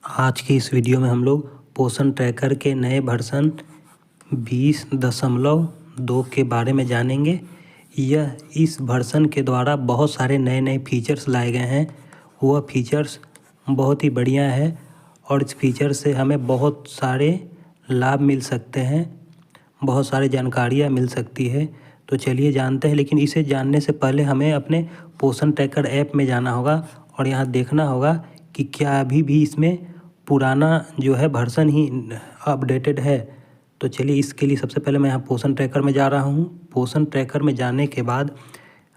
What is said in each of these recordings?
आज की इस वीडियो में हम लोग पोषण ट्रैकर के नए वर्जन 20.2 के बारे में जानेंगे। इस वर्जन के द्वारा बहुत सारे नए नए फीचर्स लाए गए हैं। वह फीचर्स बहुत ही बढ़िया है और इस फीचर से हमें बहुत सारे लाभ मिल सकते हैं, बहुत सारी जानकारियाँ मिल सकती है। तो चलिए जानते हैं, लेकिन इसे जानने से पहले हमें अपने पोषण ट्रैकर ऐप में जाना होगा और यहाँ देखना होगा कि क्या अभी भी इसमें पुराना जो है वर्जन ही अपडेटेड है। तो चलिए इसके लिए सबसे पहले मैं यहाँ पोषण ट्रैकर में जा रहा हूँ। पोषण ट्रैकर में जाने के बाद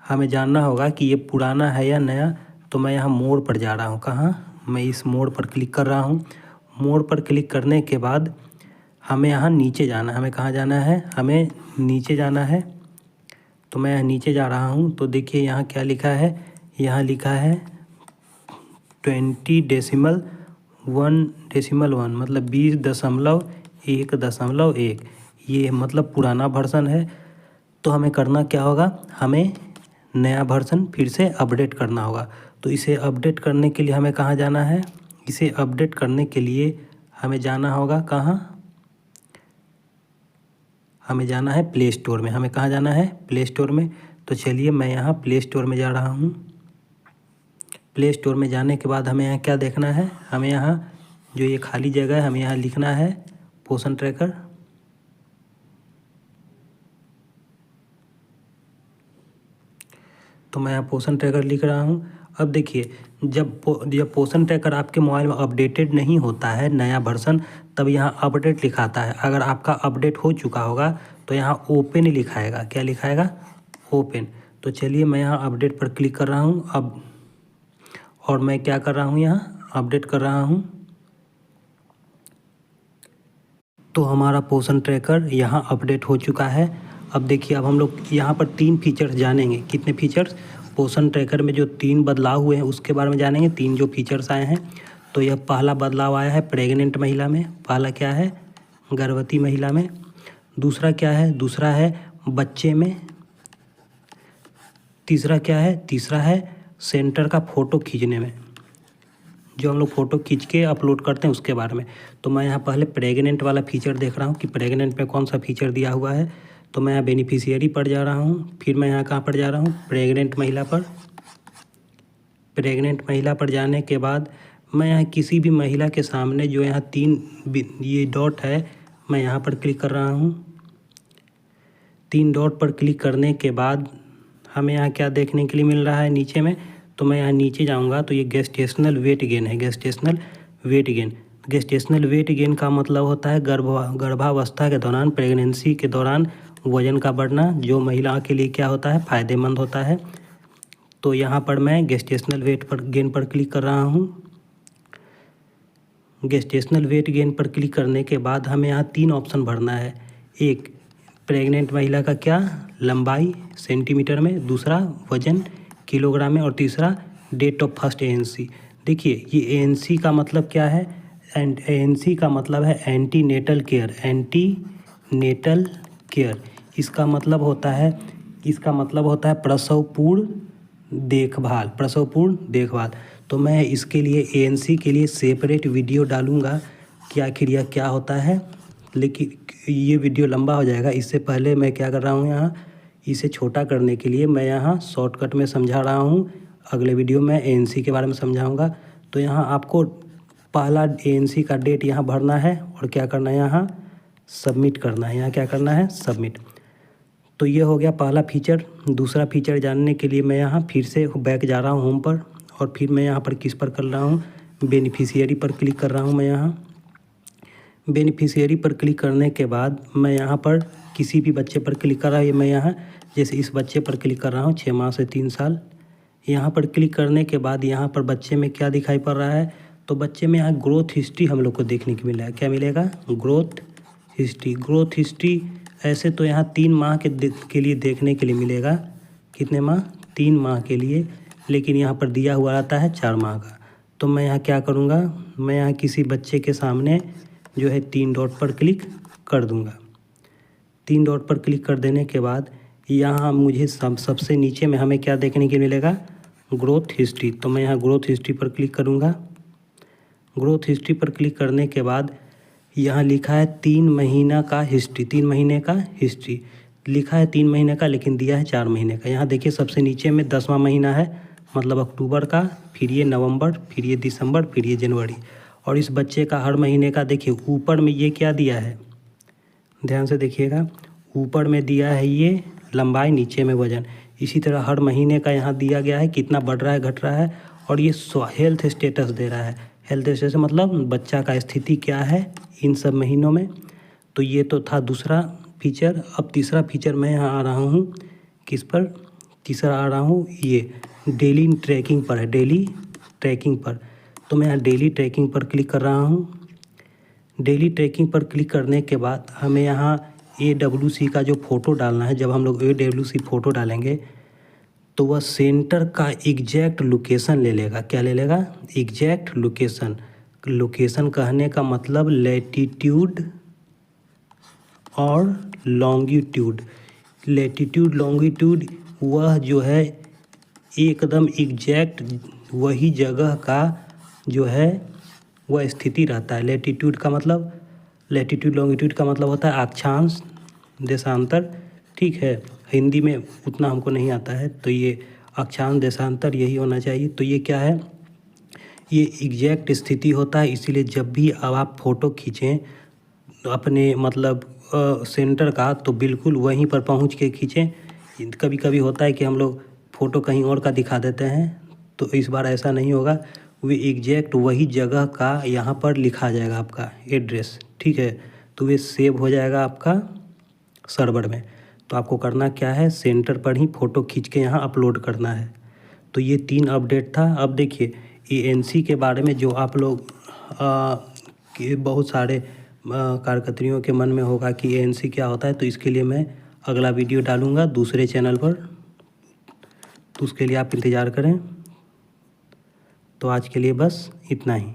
हमें जानना होगा कि ये पुराना है या नया। तो मैं यहाँ मोड पर जा रहा हूँ। कहाँ? मैं इस मोड पर क्लिक कर रहा हूँ। मोड पर क्लिक करने के बाद हमें यहाँ नीचे जाना है। हमें कहाँ जाना है? हमें नीचे जाना है। तो मैं यहाँ नीचे जा रहा हूँ। तो देखिए यहाँ क्या लिखा है। यहाँ लिखा है 20.1 मतलब 20.1.1। ये मतलब पुराना वर्जन है। तो हमें करना क्या होगा? हमें नया वर्जन फिर से अपडेट करना होगा। तो इसे अपडेट करने के लिए हमें कहाँ जाना है? इसे अपडेट करने के लिए हमें जाना होगा कहाँ? हमें जाना है प्ले स्टोर में। हमें कहाँ जाना है? प्ले स्टोर में। तो चलिए मैं यहाँ प्ले स्टोर में जा रहा हूँ। प्ले स्टोर में जाने के बाद हमें यहाँ क्या देखना है? हमें यहाँ जो ये खाली जगह है, हमें यहाँ लिखना है पोषण ट्रैकर। तो मैं यहाँ पोषण ट्रैकर लिख रहा हूँ। अब देखिए, जब पोषण ट्रैकर आपके मोबाइल में अपडेटेड नहीं होता है नया वर्जन, तब यहाँ अपडेट लिखाता है। अगर आपका अपडेट हो चुका होगा तो यहाँ ओपन ही लिखाएगा। क्या लिखाएगा? ओपन। तो चलिए मैं यहाँ अपडेट पर क्लिक कर रहा हूँ अब, और मैं क्या कर रहा हूँ? यहाँ अपडेट कर रहा हूँ। तो हमारा पोषण ट्रैकर यहाँ अपडेट हो चुका है। अब देखिए, अब हम लोग यहाँ पर 3 फीचर्स जानेंगे। कितने फीचर्स? पोषण ट्रैकर में जो 3 बदलाव हुए हैं उसके बारे में जानेंगे। 3 जो फीचर्स आए हैं। तो यह पहला बदलाव आया है प्रेग्नेंट महिला में। पहला क्या है? गर्भवती महिला में। दूसरा क्या है? दूसरा है बच्चे में। तीसरा क्या है? तीसरा है सेंटर का फ़ोटो खींचने में, जो हम लोग फ़ोटो खींच के अपलोड करते हैं उसके बारे में। तो मैं यहाँ पहले प्रेग्नेंट वाला फीचर देख रहा हूँ कि प्रेग्नेंट में कौन सा फीचर दिया हुआ है। तो मैं यहाँ बेनिफिशियरी पर जा रहा हूँ। फिर मैं यहाँ कहाँ पर जा रहा हूँ? प्रेग्नेंट महिला पर। प्रेग्नेंट महिला पर जाने के बाद मैं यहाँ किसी भी महिला के सामने जो यहाँ 3 ये डॉट है, मैं यहाँ पर क्लिक कर रहा हूँ। 3 डॉट पर क्लिक करने के बाद हमें यहाँ क्या देखने के लिए मिल रहा है नीचे में? तो मैं यहाँ नीचे जाऊँगा तो ये गेस्टेशनल वेट गेन है। Gestational weight gain. Gestational weight gain का मतलब होता है गर्भावस्था के दौरान, प्रेगनेंसी के दौरान वज़न का बढ़ना, जो महिला के लिए क्या होता है? फ़ायदेमंद होता है। तो यहाँ पर मैं गेस्टेशनल वेट पर गेन पर क्लिक कर रहा हूँ। गेस्टेशनल वेट गेन पर क्लिक करने के बाद हमें यहाँ 3 ऑप्शन भरना है। एक, प्रेग्नेंट महिला का क्या लंबाई सेंटीमीटर में, दूसरा वजन किलोग्राम में, और तीसरा डेट ऑफ फर्स्ट ANC। देखिए, ये ANC का मतलब क्या है? ANC का मतलब है antenatal care. Antenatal care इसका मतलब होता है प्रसव पूर्व देखभाल। प्रसव पूर्व देखभाल। तो मैं इसके लिए ANC के लिए सेपरेट वीडियो डालूँगा कि आखिर यह क्या होता है, लेकिन ये वीडियो लंबा हो जाएगा। इससे पहले मैं क्या कर रहा हूँ? यहाँ इसे छोटा करने के लिए मैं यहाँ शॉर्टकट में समझा रहा हूँ। अगले वीडियो में ANC के बारे में समझाऊँगा। तो यहाँ आपको पहला ANC का डेट यहाँ भरना है और क्या करना है? यहाँ सबमिट करना है। यहाँ क्या करना है? सबमिट। तो ये हो गया पहला फीचर। दूसरा फीचर जानने के लिए मैं यहाँ फिर से बैक जा रहा हूँ होम पर, और फिर मैं यहाँ पर किस पर कर रहा हूँ? बेनिफिशियरी पर क्लिक कर रहा हूँ। मैं यहाँ बेनिफिशियरी पर क्लिक करने के बाद मैं यहाँ पर किसी भी बच्चे पर क्लिक कर रहा हूँ। मैं यहाँ जैसे इस बच्चे पर क्लिक कर रहा हूँ, 6 माह से 3 साल। यहाँ पर क्लिक करने के बाद यहाँ पर बच्चे में क्या दिखाई पड़ रहा है? तो बच्चे में यहाँ ग्रोथ हिस्ट्री हम लोग को देखने को मिला है। क्या मिलेगा? Growth history. ग्रोथ हिस्ट्री ऐसे तो यहाँ 3 माह के लिए देखने के लिए मिलेगा। कितने माह? 3 माह के लिए, लेकिन यहाँ पर दिया हुआ आता है 4 माह का। तो मैं यहाँ क्या करूँगा? मैं यहाँ किसी बच्चे के सामने जो है 3 डॉट पर क्लिक कर दूँगा। 3 डॉट पर क्लिक कर देने के बाद यहाँ मुझे सबसे नीचे में हमें क्या देखने के मिलेगा? Growth history. तो मैं यहाँ ग्रोथ हिस्ट्री पर क्लिक करूँगा। ग्रोथ हिस्ट्री पर क्लिक करने के बाद यहाँ लिखा है 3 महीना का हिस्ट्री, 3 महीने का हिस्ट्री लिखा है 3 महीने का, लेकिन दिया है 4 महीने का। यहाँ देखिए सबसे नीचे में 10वां महीना है, मतलब अक्टूबर का, फिर ये नवंबर, फिर ये दिसंबर, फिर ये जनवरी। और इस बच्चे का हर महीने का देखिए ऊपर में ये क्या दिया है, ध्यान से देखिएगा, ऊपर में दिया है ये लंबाई, नीचे में वजन। इसी तरह हर महीने का यहाँ दिया गया है कितना बढ़ रहा है घट रहा है, और ये हेल्थ स्टेटस दे रहा है। हेल्थ स्टेटस मतलब बच्चा का स्थिति क्या है इन सब महीनों में। तो ये तो था दूसरा फीचर। अब तीसरा फीचर मैं यहाँ आ रहा हूँ, किस पर, तीसरा आ रहा हूँ ये डेली ट्रैकिंग पर है, डेली ट्रैकिंग पर। तो मैं यहाँ डेली ट्रैकिंग पर क्लिक कर रहा हूँ। डेली ट्रैकिंग पर क्लिक करने के बाद हमें यहाँ AWC का जो फ़ोटो डालना है। जब हम लोग AWC फ़ोटो डालेंगे तो वह सेंटर का एग्जैक्ट लोकेशन ले लेगा। क्या ले लेगा, एग्जैक्ट लोकेशन। लोकेशन कहने का मतलब लैटिट्यूड और लॉन्गिट्यूड। लैटिट्यूड लॉन्गिट्यूड वह जो है एकदम एग्जैक्ट वही जगह का जो है वह स्थिति रहता है। लैटिट्यूड का मतलब, लैटिट्यूड लॉन्गिट्यूड का मतलब होता है अक्षांश देशांतर, ठीक है। हिंदी में उतना हमको नहीं आता है, तो ये अक्षांश देशांतर यही होना चाहिए। तो ये क्या है, ये एग्जैक्ट स्थिति होता है। इसीलिए जब भी अब आप फ़ोटो खींचें अपने मतलब सेंटर का, तो बिल्कुल वहीं पर पहुंच के खींचें। कभी कभी होता है कि हम लोग फ़ोटो कहीं और का दिखा देते हैं, तो इस बार ऐसा नहीं होगा। वे एग्जैक्ट वही जगह का यहाँ पर लिखा जाएगा आपका एड्रेस, ठीक है। तो वे सेव हो जाएगा आपका सर्वर में। तो आपको करना क्या है, सेंटर पर ही फ़ोटो खींच के यहाँ अपलोड करना है। तो ये 3 अपडेट था। अब देखिए ANC के बारे में जो आप लोग कि बहुत सारे कारकर्तियों के मन में होगा कि ANC क्या होता है, तो इसके लिए मैं अगला वीडियो डालूँगा दूसरे चैनल पर, तो उसके लिए आप इंतज़ार करें। तो आज के लिए बस इतना ही।